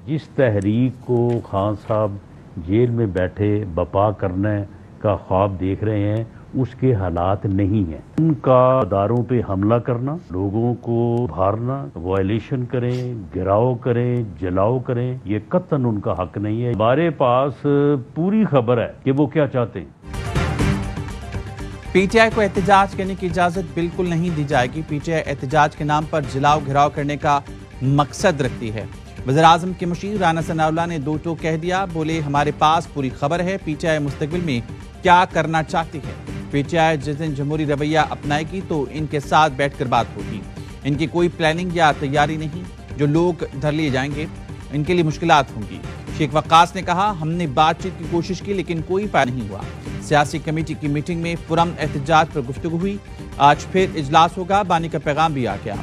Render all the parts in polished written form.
جس تحریک کو خان صاحب جیل میں بیٹھے بپا کرنے کا خواب دیکھ رہے ہیں اس کے حالات نہیں ہیں. ان کا اداروں پہ حملہ کرنا، لوگوں کو بھارنا، وائلیشن کریں، گراؤ کریں، جلاؤ کریں، یہ قطعاً ان کا حق نہیں ہے. ہمارے پاس پوری خبر ہے کہ وہ کیا چاہتے ہیں. پی ٹی آئی کو احتجاج کرنے کی اجازت بالکل نہیں دی جائے گی. پی ٹی آئی احتجاج کے نام پر جلاؤ گھراؤ کرنے کا مقصد رکھتی ہے. وزیراعظم کے مشیر رانا ثناء اللہ نے دو ٹوک کہہ دیا. بولے ہمارے پاس پوری خبر ہے پی ٹی آئی مستقبل میں کیا کرنا چاہتی ہے. پی ٹی آئی جس دن جمہوری رویہ اپنائے گی تو ان کے ساتھ بیٹھ کر بات ہوگی. ان کی کوئی پلاننگ یا تیاری نہیں. جو لوگ دھر لیے جائیں گے ان کے لیے مشکلات ہوں گی. شیخ وقاص نے کہا ہم نے بات چیت کی کوشش کی لیکن کوئی فائدہ نہیں ہوا. سیاسی کمیٹی کی میٹنگ میں پرامن احتجاج پر گفتگو ہوئی. آج پھر اجلاس ہوگا. بانی کا پیغام بھی آ گیا.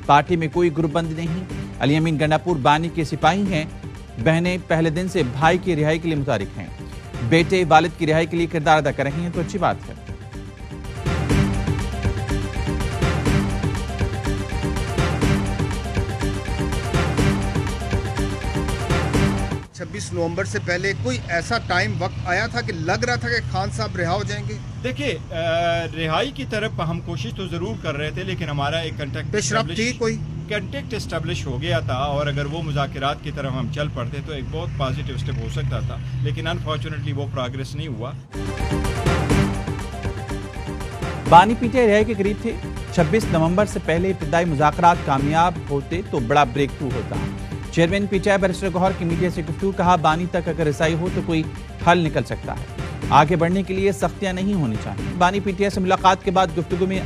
پارٹی میں کوئی گروپ بندی نہیں. علی امین گنڈاپور بانی کے سپاہی ہیں. بہنیں پہلے دن سے بھائی کی رہائی کے لیے متحرک ہیں. بیٹے والد کی رہائی کے لیے کردار ادا کر رہے ہیں تو اچھی بات ہے. 26 نومبر سے پہلے کوئی ایسا ٹائم وقت آیا تھا کہ لگ رہا تھا کہ خان صاحب رہا ہو جائیں گے؟ دیکھیں رہائی کی طرف ہم کوشش تو ضرور کر رہے تھے لیکن ہمارا ایک کنٹیکٹ اسٹیبلش ہو گیا تھا اور اگر وہ مذاکرات کی طرف ہم چل پڑتے تو ایک بہت پازیٹیو سٹیپ ہو سکتا تھا لیکن انفارچونیٹلی وہ پروگریس نہیں ہوا. بانی پی ٹی آئی رہائی کے قریب تھے. 26 نومبر سے پہلے ابتدائی مذاکرات کامیاب ہوتے تو بڑا بریک تھرو ہوتا. Chairman P T I barrister Gohar کی میڈیا سے گفتگو. کہا بانی تک اگر رسائی ہو تو کوئی حل نکل سکتا ہے. آگے بڑھنے کے لیے سختیاں نہیں ہونی چاہیے. بانی پی ٹی آئی سے ملاقات کے بعد گفتگو میں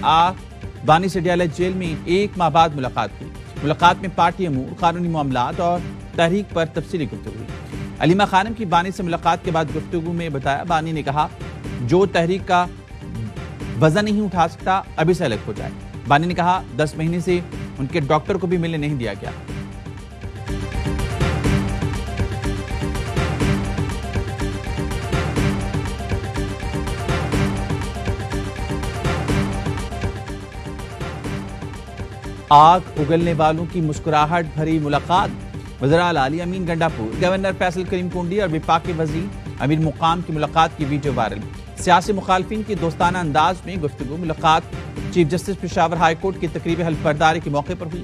بانی سے ڈیالہ جیل میں 1 ماہ بعد ملاقات ہوئی. ملاقات میں پارٹی امور، قانونی معاملات اور تحریک پر تفصیلی گفتگو ہوئی. علیمہ خانم کی بانی سے ملاقات کے بعد گفتگو میں بتایا بانی نے کہا جو تحریک کا وزن نہیں اٹھا سکتا ابھی سے الگ ہو جائے. بانی نے کہا 10 مہینے سے ان کے ڈاکٹر کو بھی ملنے نہیں دیا گیا. آگ اگلنے والوں کی مسکراہٹ بھری ملاقات. وزراء علی امین گنڈاپور، گورنر فیصل کریم کنڈی اور وفاقی وزیر امیر مقام کی ملاقات کی ویڈیو وائرل. سیاسی مخالفین کی دوستانہ انداز میں گفتگو. ملاقات chief justice Peshawar high court کی تقریب حلف برداری کے موقع پر ہوئی.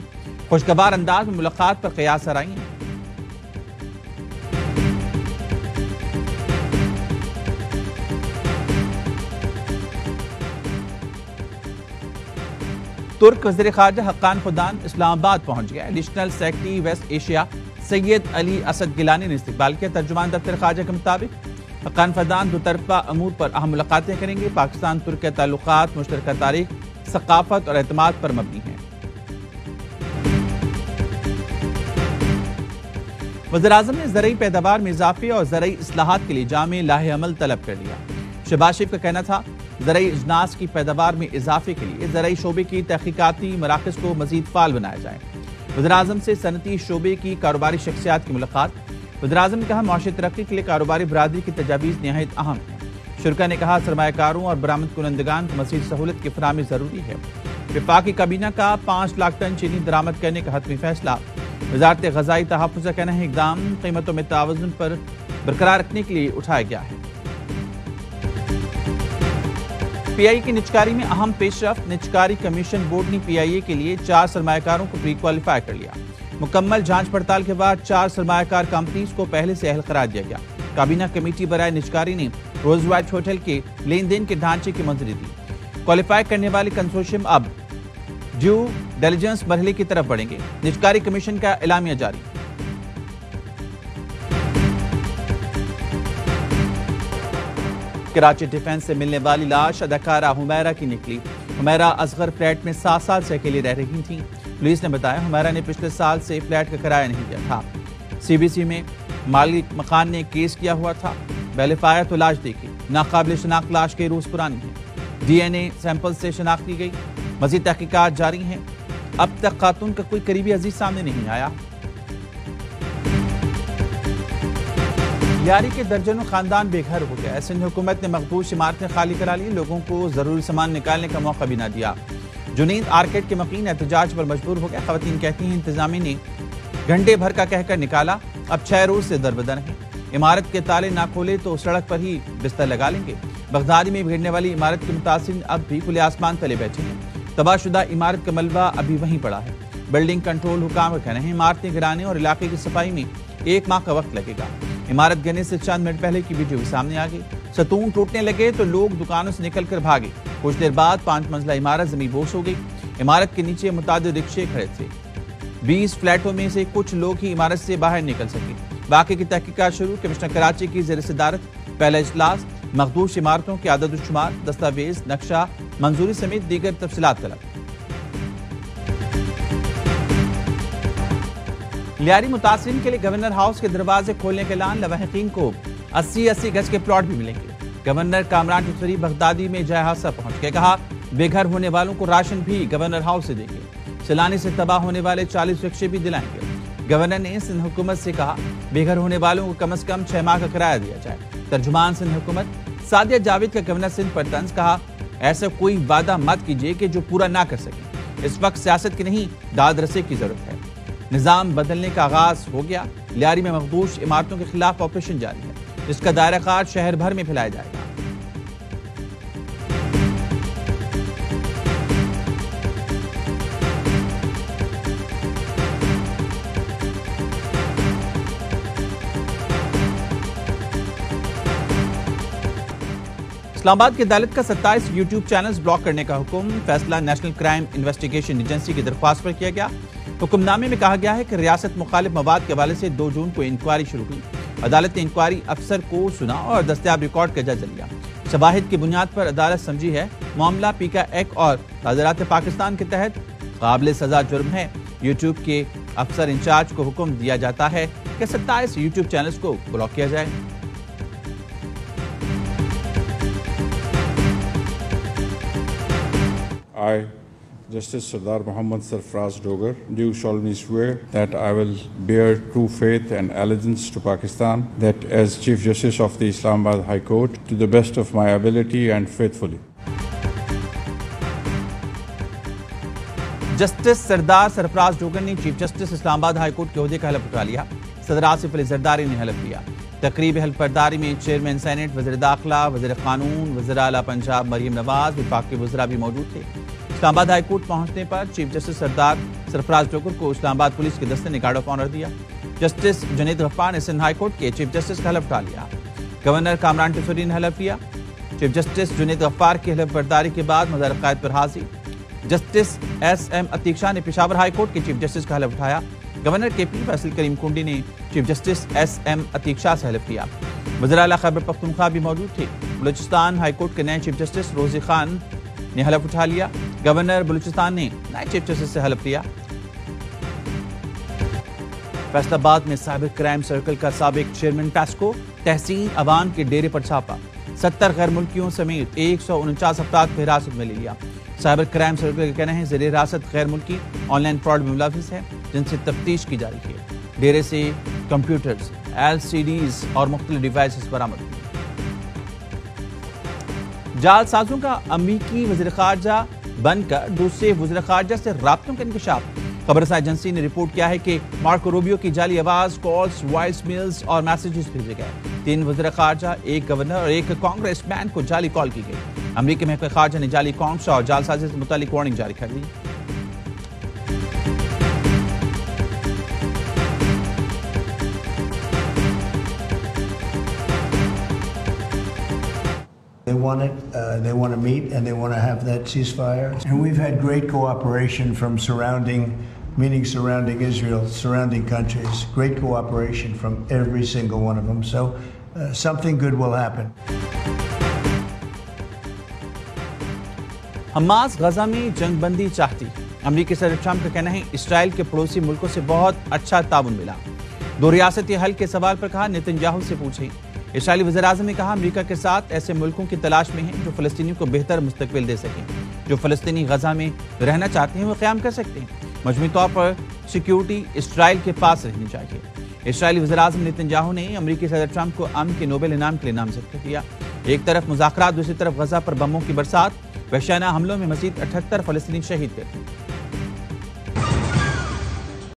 خوشگوار انداز میں ملاقات پر قیاس آرائیں. ترک وزیر خارجہ حقان فیدان اسلام آباد پہنچ گیا. ایڈیشنل سیکرٹری ویسٹ ایشیا سید علی اسد گیلانی نے استقبال کیا. ترجمان دفتر خارجہ کے مطابق حقان فیدان دو طرفہ امور پر اہم ملاقاتیں کریں گے. پاکستان ترک کے تعلقات مشترکہ تاریخ، ثقافت اور اعتماد پر مبنی ہیں. وزیراعظم نے زرعی پیداوار میں اضافے اور زرعی اصلاحات کے لیے جامع لاہ عمل طلب کر لیا. شہباز شریف کا کہنا تھا زرعی اجناس کی پیداوار میں اضافے کے لیے زرعی شعبے کی تحقیقاتی مراکز کو مزید فعال بنایا جائے. وزیراعظم سے صنعتی شعبے کی کاروباری شخصیات کی ملاقات. وزیراعظم نے کہا معاشی ترقی کے لیے کاروباری برادری کی تجاویز نہایت اہم ہیں. شرکا نے کہا سرمایہ کاروں اور برآمد کنندگان کو مزید سہولت کی فراہمی ضروری ہے. وفاقی کابینہ کا 5 لاکھ ٹن چینی درآمد کرنے کا حتمی فیصلہ. وزارت غذائی تحفظ کا کہنا ہے اقدام قیمتوں میں توازن پر برقرار رکھنے کے لیے اٹھایا گیا ہے. پی آئی اے کی نجکاری میں اہم پیش رفت. نجکاری کمیشن بورڈ نے پی آئی اے کے لیے 4 سرمایہ کاروں کو پری کوالیفائی کر لیا. مکمل جانچ پڑتال کے بعد 4 سرمایہ کار کمپنیز کو پہلے سے اہل قرار دیا گیا. کابینہ کمیٹی برائے نجکاری نے روز وائٹ ہوٹل کے لین دین کے ڈھانچے کی منظوری دی. کوالیفائی کرنے والے کنسورشیم اب ڈیو ڈیلیجنس مرحلے کی طرف بڑھیں گے. نجکاری کمیشن کا اعلامیہ جاری. کراچی ڈیفنس سے ملنے والی لاش اداکارہ حمیرہ کی نکلی. حمیرہ اصغر فلیٹ میں 7 سال سے اکیلی رہ رہی تھیں. پولیس نے بتایا حمیرہ نے پچھلے سال سے فلیٹ کا کرایہ نہیں دیا تھا. سی بی سی میں مالک مکان نے کیس کیا ہوا تھا. بیلف آیا تو لاش دیکھی. ناقابل شناخت لاش کے روز پرانی ہے. ڈی این اے سیمپل سے شناخت کی گئی. مزید تحقیقات جاری ہیں. اب تک خاتون کا کوئی قریبی عزیز سامنے نہیں آیا. لیاری کے درجنوں خاندان بے گھر ہو گیا. سندھ حکومت نے مقبوض عمارتیں خالی کرا لی. لوگوں کو ضروری سامان نکالنے کا موقع بھی نہ دیا. جنید آرکیڈ کے مقیم احتجاج پر مجبور ہو گیا. خواتین کہتی ہیں انتظامیہ نے گھنٹے بھر کا کہہ کر نکالا. اب 6 روز سے دربدر ہیں۔ عمارت کے تالے نہ کھولے تو سڑک پر ہی بستر لگا لیں گے۔ بغدادی میں بگڑنے والی عمارت کے متاثرین اب بھی کھلے آسمان تلے بیٹھے ہیں۔ تباہ شدہ عمارت کا ملبہ ابھی وہیں پڑا ہے۔ بلڈنگ کنٹرول حکام کا کہنا ہے عمارتیں گرانے اور علاقے کی صفائی میں 1 ماہ کا وقت لگے گا۔ عمارت گرنے سے چند منٹ پہلے کی ویڈیو بھی سامنے آ گئی۔ ستون ٹوٹنے لگے تو لوگ دکانوں سے نکل کر بھاگے۔ کچھ دیر بعد 5 منزلہ عمارت زمین بوس ہو گئی۔ عمارت کے نیچے متعدد رکشے کھڑے تھے۔ 20 فلیٹوں میں سے کچھ لوگ ہی عمارت سے باہر نکل سکے۔ واقعے کی تحقیقات شروع۔ کمشنر کراچی کی زیر صدارت پہلا اجلاس۔ مخدوش عمارتوں کے عدد و شمار، دستاویز، نقشہ منظوری سمیت دیگر تفصیلات طلب۔ لیاری متاثرین کے لیے گورنر ہاؤس کے دروازے کھولنے کے اعلان۔ لواحقین کو 80 گز کے پلاٹ بھی ملیں گے۔ گورنر کامران ٹیوٹری بغدادی میں جائے حادثہ پہنچ کے کہا بے گھر ہونے والوں کو راشن بھی گورنر ہاؤس سے دیں گے۔ سیلانی سے تباہ ہونے والے 40 رکشے بھی دلائیں گے۔ گورنر نے سندھ حکومت سے کہا بے گھر ہونے والوں کو کم از کم 6 ماہ کا کرایہ دیا جائے۔ ترجمان سندھ حکومت سعدیہ جاوید کا گورنر سندھ پر طنز، کہا ایسا کوئی وعدہ مت کیجیے کہ جو پورا نہ کر سکیں۔ اس وقت سیاست کی نہیں داد رسے کی ضرورت ہے۔ نظام بدلنے کا آغاز ہو گیا۔ لیاری میں مخدوش عمارتوں کے خلاف آپریشن جاری ہے، جس کا دائرہ کار شہر بھر میں پھیلایا جائے گا۔ اسلام آباد کی عدالت کا 27 یوٹیوب چینلز بلاک کرنے کا حکم۔ فیصلہ نیشنل کرائم انویسٹیگیشن ایجنسی کی درخواست پر کیا گیا۔ حکم نامے میں کہا گیا ہے کہ ریاست مخالف مواد کے حوالے سے 2 جون کو انکوائری شروع ہوئی۔ عدالت نے انکوائری افسر کو سنا اور دستیاب ریکارڈ کا جائزہ لیا۔ شواہد کی بنیاد پر عدالت سمجھی ہے معاملہ پیکا ایکٹ اور تعزیرات پاکستان کے تحت قابل سزا جرم ہے۔ یوٹیوب کے افسر انچارج کو حکم دیا جاتا ہے کہ 27 یوٹیوب چینلز کو بلاک کیا جائے۔ I, Justice Sardar Mohammad Sarfraz Dogar, do solemnly swear that I will bear true faith and allegiance to Pakistan, that as Chief Justice of the Islamabad High Court, to the best of my ability and faithfully. Justice سردار سرفراز ڈوگر نے chief justice اسلام آباد high court کے عہدے کا حلف اٹھا لیا۔ صدر آصف علی زرداری نے حلف لیا۔ تقریب حلف برداری میں چیئرمین سینٹ، وزیر داخلہ، وزیر قانون، وزیر اعلیٰ پنجاب مریم نواز، وفاق کے وزراء بھی موجود تھے۔ اسلام آباد ہائی کورٹ پہنچنے پر چیف جسٹس سردار سرفراز ڈوگر کو اسلام آباد پولیس کے دستے نے گارڈ آف آنر دیا۔ جسٹس جنید غفار نے سندھ ہائی کورٹ کے چیف جسٹس کا حلف اٹھا لیا۔ گورنر کامران ٹیوٹری نے حلف لیا۔ چیف جسٹس جنید غفار کی حلف برداری کے بعد مظاہر عقائد پر حاضری۔ جسٹس ایس ایم عتیق شاہ نے پشاور ہائی کورٹ کے چیف جسٹس کا حلف اٹھایا۔ گورنر کے پی فیصل کریم کنڈی نے chief justice S M Atiq Shah سے حلف لیا۔ وزیر اعلیٰ خیبر پختونخوا بھی موجود تھے۔ بلوچستان ہائی کورٹ کے نئے چیف جسٹس روزی خان نے حلف اٹھا لیا۔ گورنر بلوچستان نے نئے چیف جسٹس سے حلف لیا۔ فیصل آباد میں سائبر کرائم سرکل کا سابق چیئرمین پیسکو تحسین عوام کے ڈیرے پر چھاپا۔ 70 غیر ملکیوں سمیت 149 افراد کو حراست میں لے لیا۔ سائبر کرائم سرکل کا کہنا ہے زیر حراست غیر ملکی آن لائن فراڈ میں ملوث ہے، جن سے تفتیش کی جا رہی ہے۔ ڈیرے سے کمپیوٹرز، LCDs اور مختلف ڈیوائسز برآمد ہوئے۔ جعل سازوں کا امریکی وزیر خارجہ بن کر دوسرے وزیر خارجہ سے رابطوں کا انکشاف۔ خبررساں ایجنسی نے رپورٹ کیا ہے کہ مارکو روبیو کی جعلی آواز کالز، وائس میلز اور میسیجز بھیجے گئے۔ 3 وزیر خارجہ، 1 گورنر اور 1 کانگریس مین کو جعلی کال کی گئی۔ امریکی محکمہ خارجہ نے جعلی اکاؤنٹس اور جعل سازی سے متعلق وارننگ جاری کر دی۔ They want it, they want to meet and they want to have that ceasefire. And we've had great cooperation from surrounding Israel, surrounding countries, great cooperation from every single one of them. So something good will happen. Hamas Gaza میں جنگ بندی چاہتی۔ امریکی صدر Trump کا کہنا ہے اسرائیل کے پڑوسی ملکوں سے بہت اچھا تعاون ملا۔ 2 ریاستی حل کے سوال پر کہا نتنیاہو سے پوچھیں۔ اسرائیلی وزیراعظم نے کہا امریکہ کے ساتھ ایسے ملکوں کی تلاش میں ہیں جو فلسطینیوں کو بہتر مستقبل دے سکیں۔ جو فلسطینی غزہ میں رہنا چاہتے ہیں وہ قیام کر سکتے ہیں۔ مجموعی طور پر سیکیورٹی اسرائیل کے پاس رہنی چاہیے۔ اسرائیلی وزیراعظم نتنیاہو نے امریکی صدر ٹرمپ کو امن کے نوبل انعام کے لیے نامزد کر دیا۔ ایک طرف مذاکرات، دوسری طرف غزہ پر بموں کی برسات، وحشیانہ حملوں میں مزید 78 فلسطینی شہید ہوئے۔